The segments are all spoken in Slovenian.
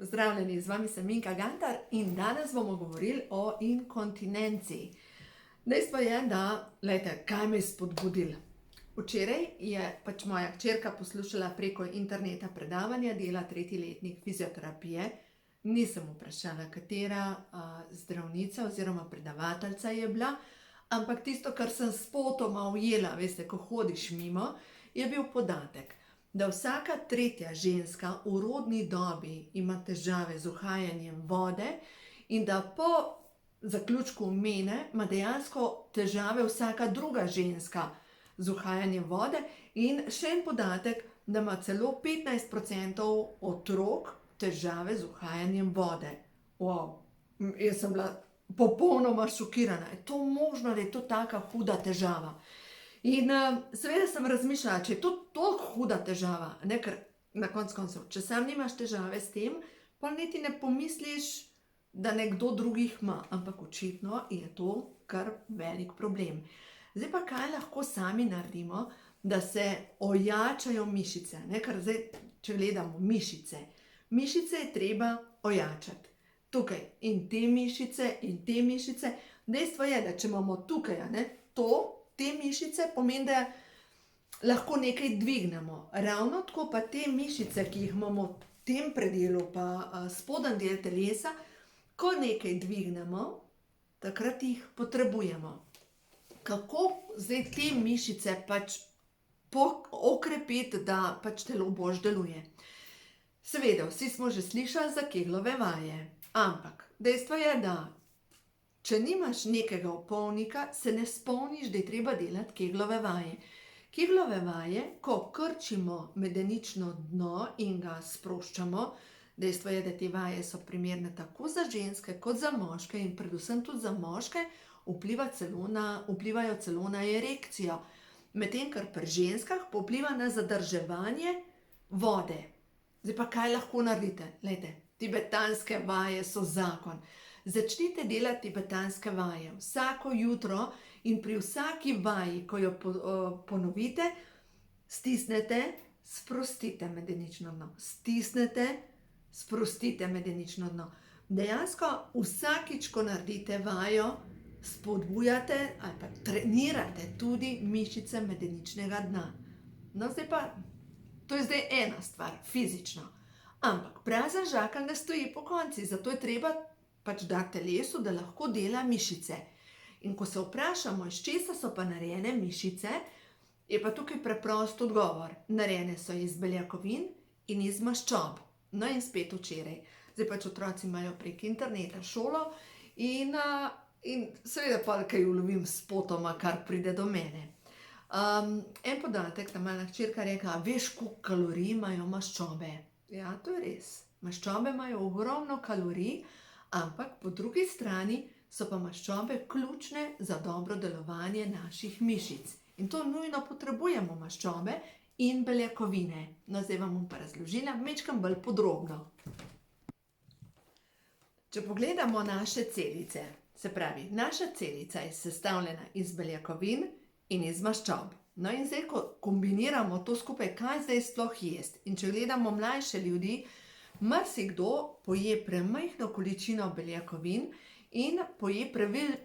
Pozdravljeni, z vami sem Minka Gantar in danes bomo govorili o inkontinenciji. Dejstvo je, da, glejte, kaj me je spodbudilo. Včeraj je moja hčerka poslušala preko interneta predavanja, dela 3. letnik fizioterapije. Nisem vprašala, katera zdravnica oziroma predavateljica je bila, ampak tisto, kar sem spotoma ujela, veste, ko hodiš mimo, je bil podatek, da vsaka 3. ženska v rodni dobi ima težave z uhajanjem vode in da po zaključku mene ima dejansko težave vsaka 2. ženska z uhajanjem vode in še en podatek, da ima celo 15% otrok težave z uhajanjem vode. Wow, jaz sem bila popolnoma šokirana. Je to možno, da je to taka huda težava? In seveda sem razmišljala, če je to toliko huda težava, ne, ker na koncu koncev, če sam nimaš težave s tem, pa niti ne pomisliš, da nekdo drugih ima, ampak očitno je to kar velik problem. Zdaj pa kaj lahko sami naredimo, da se ojačajo mišice, ne, ker zdaj, če gledamo mišice je treba ojačati. Tukaj in te mišice, dejstvo je, da če imamo tukaj, ne, te mišice pomeni, da lahko nekaj dvignemo. Ravno tako pa te mišice, ki jih imamo v tem predelu, pa spodnji del telesa, ko nekaj dvignemo, takrat jih potrebujemo. Kako zdaj te mišice okrepiti, da telo boljše deluje? Seveda, vsi smo že slišali za keglove vaje, ampak dejstvo je, da če nimaš nekega opolnika, se ne spomniš, da je treba delati keglove vaje. Keglove vaje, ko krčimo medenično dno in ga sproščamo, dejstvo je, da te vaje so primerne tako za ženske kot za moške in predvsem tudi za moške, vplivajo celo na erekcijo. Medtem, kar pri ženskah vpliva na zadrževanje vode. Zdaj pa kaj lahko naredite? Glejte, tibetanske vaje so zakon. Začnite delati tibetanske vaje vsako jutro in pri vsaki vaji, ko jo ponovite, stisnete, sprostite medenično dno. Stisnete, sprostite medenično dno. Dejansko vsakič, ko naredite vajo, spodbujate ali pa trenirate tudi mišice medeničnega dna. No, zdaj pa, to je zdaj ena stvar, fizično. Ampak prazen žakelj ne stoji pokonci, zato je treba dati telesu, da lahko dela mišice. In ko se vprašamo, iz česa so pa narejene mišice, je pa tukaj preprost odgovor. Narejene so iz beljakovin in iz maščob. No in spet včeraj. Zdaj otroci imajo prek interneta šolo in seveda pa kaj ulovim spotoma, kar pride do mene. En podatek, ta mala hčerka rekla, veš, koliko kalorij imajo maščobe? Ja, to je res. Maščobe imajo ogromno kalorij, ampak po drugi strani so pa maščobe ključne za dobro delovanje naših mišic. In to nujno potrebujemo maščobe in beljakovine. No, zdaj vam bom pa razložila majčkeno bolj podrobno. Če pogledamo naše celice, se pravi, naša celica je sestavljena iz beljakovin in iz maščob. No in zdaj, ko kombiniramo to skupaj, kaj zdaj sploh jesti? In če gledamo mlajše ljudi, marsikdo poje premajhno količino beljakovin in poje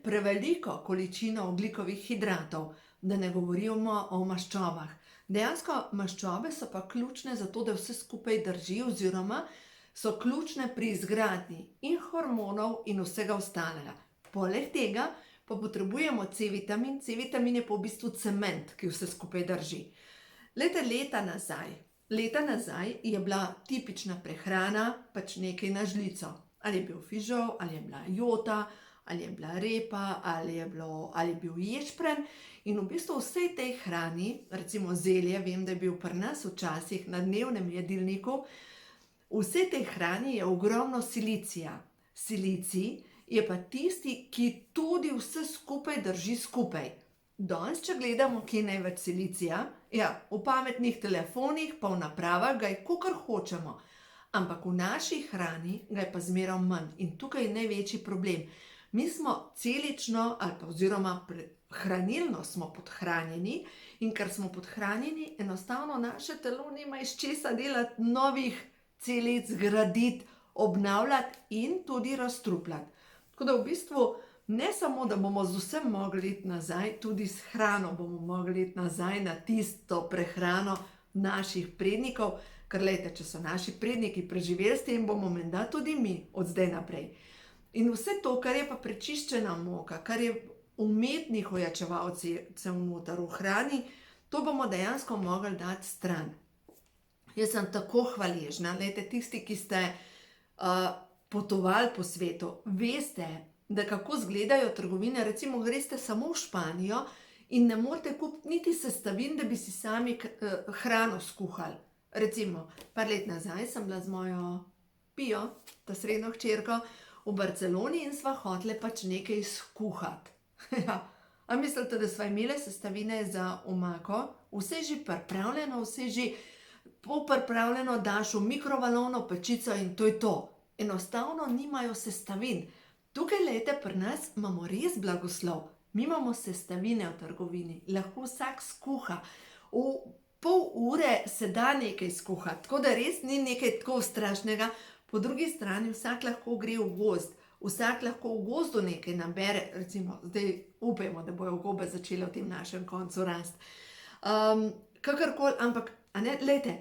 preveliko količino ogljikovih hidratov, da ne govorimo o maščobah. Dejansko maščobe so pa ključne za to, da vse skupaj drži oziroma so ključne pri izgradnji in hormonov in vsega ostalega. Poleg tega pa potrebujemo C-vitamin. C-vitamin je pa v bistvu cement, ki vse skupaj drži. Leta nazaj je bila tipična prehrana nekaj na žlico. Ali je bil fižol, ali je bila jota, ali je bila repa, ali je bil ješprenj. In v bistvu vsej tej hrani, recimo zelje, vem, da je bil pri nas včasih na dnevnem jedilniku, vsej tej hrani je ogromno silicija. Silicij je pa tisti, ki tudi vse skupaj drži skupaj. Danes, če gledamo, kje je največ silicija, ja, v pametnih telefonih pa v napravah ga je kakor hočemo. Ampak v naši hrani ga je pa zmeraj manj in tukaj je največji problem. Mi smo celično ali pa oziroma hranilno smo podhranjeni in ker smo podhranjeni, enostavno naše telo nima iz česa delati novih celic, graditi obnavljati in tudi razstrupljati. Tako da v bistvu ne samo, da bomo z vsem mogli iti nazaj, tudi s hrano bomo mogli iti nazaj na tisto prehrano naših prednikov, ker lejte, če so naši predniki preživeli s tem, bomo menda tudi mi od zdaj naprej. In vse to, kar je pa prečiščena moka, kar je umetnih ojačevalcev noter v hrani, to bomo dejansko mogli dati stran. Jaz sem tako hvaležna, lejte, tisti, ki ste potovali po svetu, veste, da kako izgledajo trgovine, recimo greste samo v Španijo in ne morete kupiti niti sestavin, da bi si sami hrano skuhali. Recimo, par let nazaj sem bila z mojo Pijo, ta srednjo hčerko, v Barceloni in sva hotele pač nekaj skuhati. A mislite, da sva imele sestavine za omako? Vse že pripravljeno, vse že polpripravljeno, daš v mikrovalovno pečico in to je to. Enostavno nimajo sestavin. Tukaj, lejte, pri nas imamo res blagoslov. Mi imamo sestavine v trgovini, lahko vsak skuha. V pol ure se da nekaj skuhati, tako da res ni nekaj tako strašnega. Po drugi strani vsak lahko gre v gozd, vsak lahko v gozdu nekaj nabere, recimo zdaj upajmo, da bojo gobe začele v tem našem koncu rasti. Kakorkoli, ampak, a ne, lejte,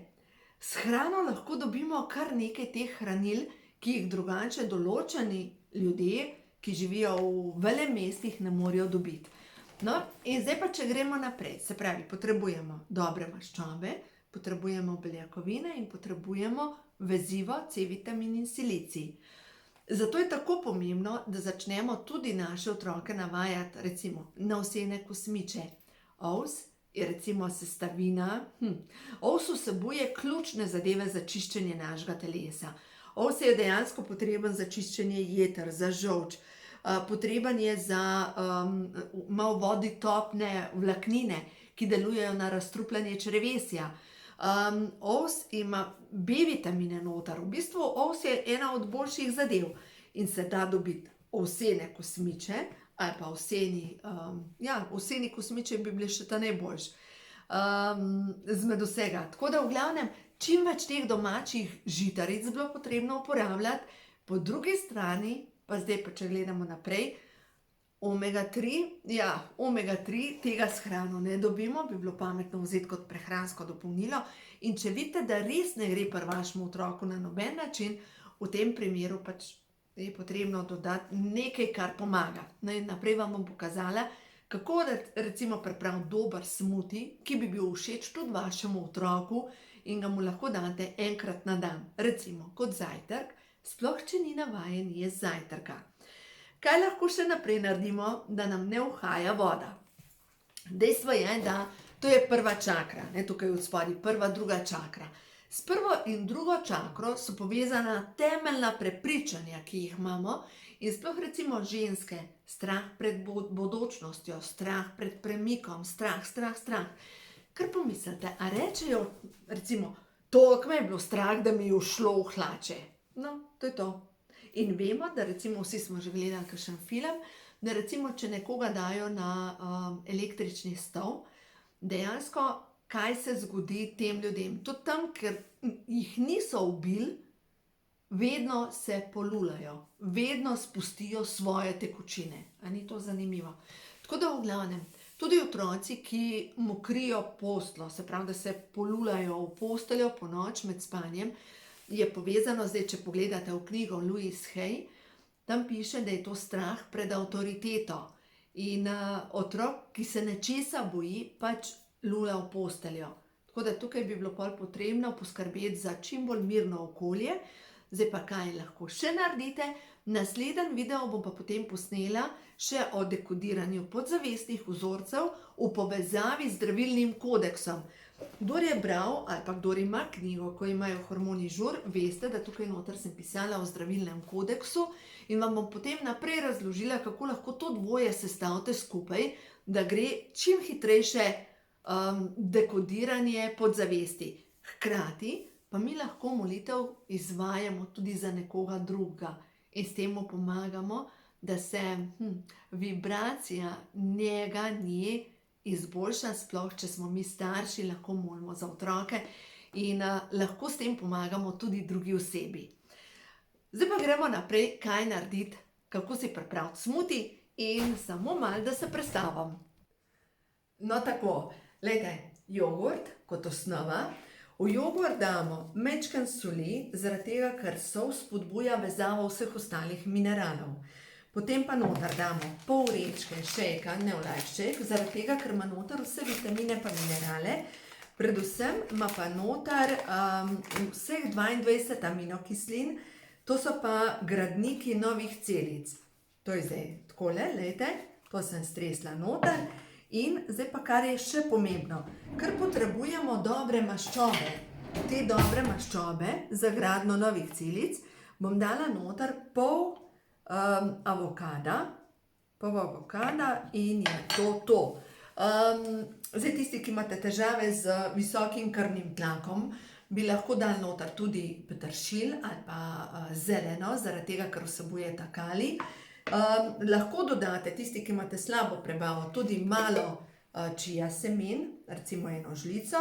s hrano lahko dobimo kar nekaj teh hranil, ki jih drugače določeni ljudje, ki živijo v velemestih, ne morejo dobiti. No, in zdaj pa, če gremo naprej, se pravi, potrebujemo dobre maščobe, potrebujemo beljakovine in potrebujemo vezivo, C-vitamin in silicij. Zato je tako pomembno, da začnemo tudi naše otroke navajati, recimo, na ovsene kosmiče. Ovs je recimo sestavina, ovs vsebuje ključne zadeve za čiščenje našega telesa. Ovs je dejansko potreben za čiščenje jeter, za žolč, potreben je za malo vodi topne vlaknine, ki delujejo na razstrupljanje črevesja. Ovs ima B-vitamine noter, v bistvu ovs je ena od boljših zadev in se da dobiti ovsene kosmiče ali pa ovseni kosmiče bi bili še ta najboljši izmed vsega. Tako da v glavnem, čim več teh domačih žitaric bilo potrebno uporabljati, po drugi strani, pa zdaj pa če gledamo naprej, omega-3 tega s hrano ne dobimo, bi bilo pametno vzeti kot prehransko dopolnilo in če vidite, da res ne gre pri vašemu otroku na noben način, v tem primeru pač je potrebno dodati nekaj, kar pomaga. No in naprej vam bom pokazala, kako recimo pripraviti dober smuti, ki bi bil všeč tudi vašemu otroku in ga mu lahko date enkrat na dan, recimo kot zajtrk, sploh če ni navajen jesti zajtrka. Kaj lahko še naprej naredimo, da nam ne uhaja voda? Dejstvo je, da to je prva čakra, tukaj v spodaj, prva, druga čakra. S prvo in drugo čakro so povezana temeljna prepričanja, ki jih imamo, in sploh recimo ženske, strah pred bodočnostjo, strah pred premikom, strah. Kar pomislite, a rečejo recimo, toliko me je bilo strah, da mi je ušlo v hlače. No, to je to. In vemo, da recimo vsi smo že gledali kakšen film, da recimo, če nekoga dajo na električni stol, dejansko kaj se zgodi tem ljudem. Tudi tam, ker jih niso ubili, vedno se polulajo, vedno spustijo svoje tekočine. A ni to zanimivo? Tako da v glavnem, tudi otroci, ki mokrijo posteljo, se pravi, da se polulajo v posteljo po noč med spanjem, je povezano, zdaj, če pogledate v knjigo Louise Hay, tam piše, da je to strah pred avtoriteto. In otrok, ki se nečesa boji, pač lula v posteljo. Tako da tukaj bi bilo pol potrebno poskrbeti za čim bolj mirno okolje. Zdaj pa kaj lahko še naredite? Naslednji video bom pa potem posnela še o dekodiranju podzavestnih vzorcev v povezavi z zdravilnim kodeksom. Kdor je bral ali pa kdor ima knjigo, ko imajo hormoni žur, veste, da tukaj noter sem pisala o zdravilnem kodeksu in vam bom potem naprej razložila, kako lahko to dvoje sestavite skupaj, da gre čim hitrejše dekodiranje podzavesti. Hkrati pa mi lahko molitev izvajamo tudi za nekoga drugega in s tem mu pomagamo, da se vibracija njega, nje izboljša, sploh če smo mi starši, lahko molimo za otroke in lahko s tem pomagamo tudi drugi osebi. Zdaj pa gremo naprej, kaj narediti, kako si pripraviti smuti in samo malo, da se predstavim. No tako, glejte, jogurt kot osnova. V jogurt damo majčkeno soli, zaradi tega, ker sol spodbuja vezavo vseh ostalih mineralov. Potem pa noter damo pol vrečke šejka, ne olajšček, zaradi tega, ker ima noter vse vitamine pa minerale. Predvsem ima pa noter vseh 22 aminokislin, to so pa gradniki novih celic. To je zdaj takole, glejte, to sem stresla noter. In zdaj pa, kar je še pomembno, ker potrebujemo dobre maščobe. Te dobre maščobe za gradnjo novih celic bom dala noter pol avokada in je to. Zdaj tisti, ki imate težave z visokim krvnim tlakom, bi lahko dali noter tudi peteršilj ali pa zeleno, zaradi tega, ker vsebuje ta kalij. Lahko dodate, tisti, ki imate slabo prebavo, tudi malo čija semen, recimo eno žlico.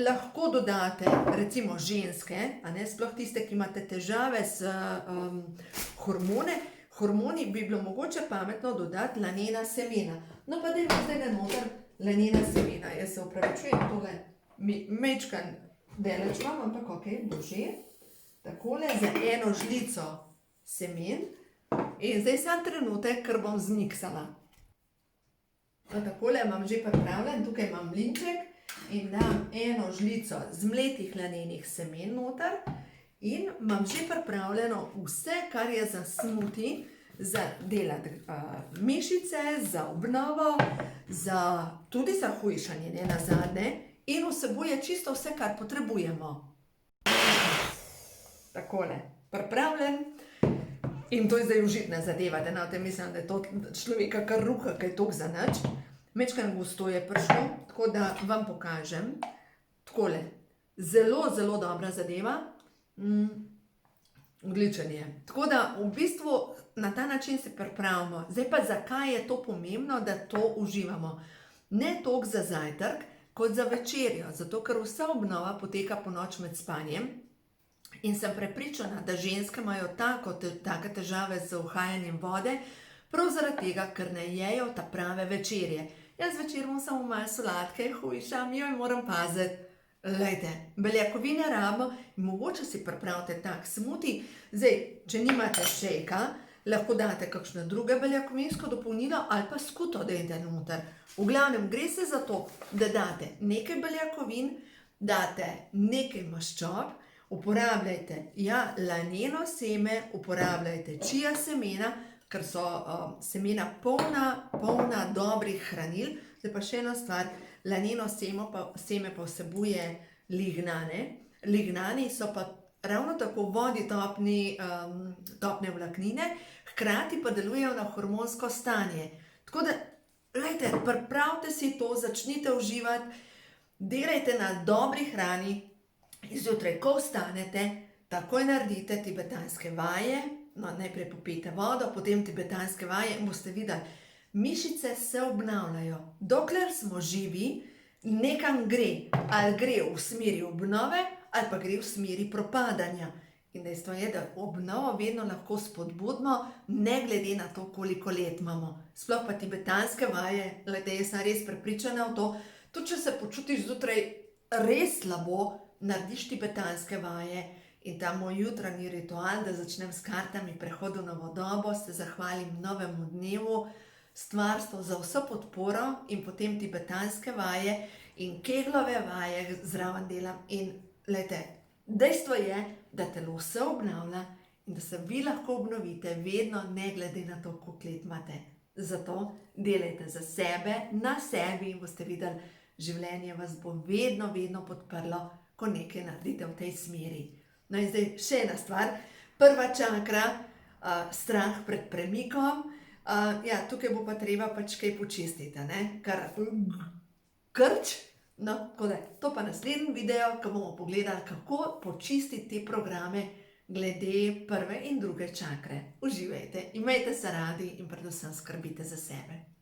Lahko dodate, recimo ženske, sploh tiste, ki imate težave s hormoni, bi bilo mogoče pametno dodati lanena semena. No pa dajmo zdaj ga noter lanena semena. Jaz se opravičujem, tole majčkan deleč imam, ampak okej, bo že. Takole za eno žlico semen. In zdaj sam trenutek, ker bom zmiksala. Takole imam že pripravljen, tukaj imam mlinček in dam eno žlico zmletih lanenih semen noter in imam že pripravljeno vse, kar je za smuti, za delati mišice, za obnovo, tudi za hujšanje, ne nazadnje, in vsebuje čisto vse, kar potrebujemo. Takole, pripravljen. In to je zdaj užitna zadeva, da na tem mislim, da je to človeka kar ruha, kaj je toliko za nič. Majčkeno gusto je prišlo, tako da vam pokažem. Takole, zelo, zelo dobra zadeva. Odličen je. Tako da v bistvu na ta način se pripravimo. Zdaj pa zakaj je to pomembno, da to uživamo? Ne toliko za zajtrk, kot za večerjo, zato ker vsa obnova poteka ponoči med spanjem. In sem prepričana, da ženske imajo take težave z uhajanjem vode, prav zaradi tega, ker ne jejo ta prave večerje. Jaz večer bom samo malo solatke, hujšam, joj moram paziti. Glejte, beljakovine rabimo in mogoče si pripravite tak smuti. Zdaj, če nimate šejka, lahko date kakšno drugo beljakovinsko dopolnilo ali pa skuto dajte noter. V glavnem gre se za to, da date nekaj beljakovin, date nekaj maščob, uporabljajte laneno seme, uporabljajte čija semena, ker so semena polna dobrih hranil. Zdaj pa še ena stvar, laneno seme pa vsebuje lignane. Lignani so pa ravno tako v vodi topne vlaknine, hkrati pa delujejo na hormonsko stanje. Tako da, glejte, pripravite si to, začnite uživati, delajte na dobri hrani. Zjutraj, ko vstanete, takoj naredite tibetanske vaje, najprej popijte vodo, potem tibetanske vaje in boste videli, mišice se obnavljajo. Dokler smo živi, nekam gre, ali gre v smeri obnove, ali pa gre v smeri propadanja. In dejstvo je, da obnovo vedno lahko spodbudimo, ne glede na to, koliko let imamo. Sploh pa tibetanske vaje, glede, jaz sem res prepričana v to, tudi če se počutiš zjutraj res slabo, narediš tibetanske vaje in ta moj jutranji ritual, da začnem s kartami prehodu v novo dobo, se zahvalim novemu dnevu, stvarstvu za vso podporo in potem tibetanske vaje in keglove vaje zraven delam. In glejte, dejstvo je, da telo se obnavlja in da se vi lahko obnovite vedno, ne glede na to, koliko let imate. Zato delajte za sebe, na sebi in boste videli, življenje vas bo vedno, vedno podprlo, ko nekaj naredite v tej smeri. No in zdaj še ena stvar. Prva čakra, strah pred premikom. Tukaj bo pa treba pač kaj počistiti, kar krč. No, tako da, to pa naslednji video, ko bomo pogledali, kako počistiti te programe glede prve in druge čakre. Uživajte, imejte se radi in predvsem skrbite za sebe.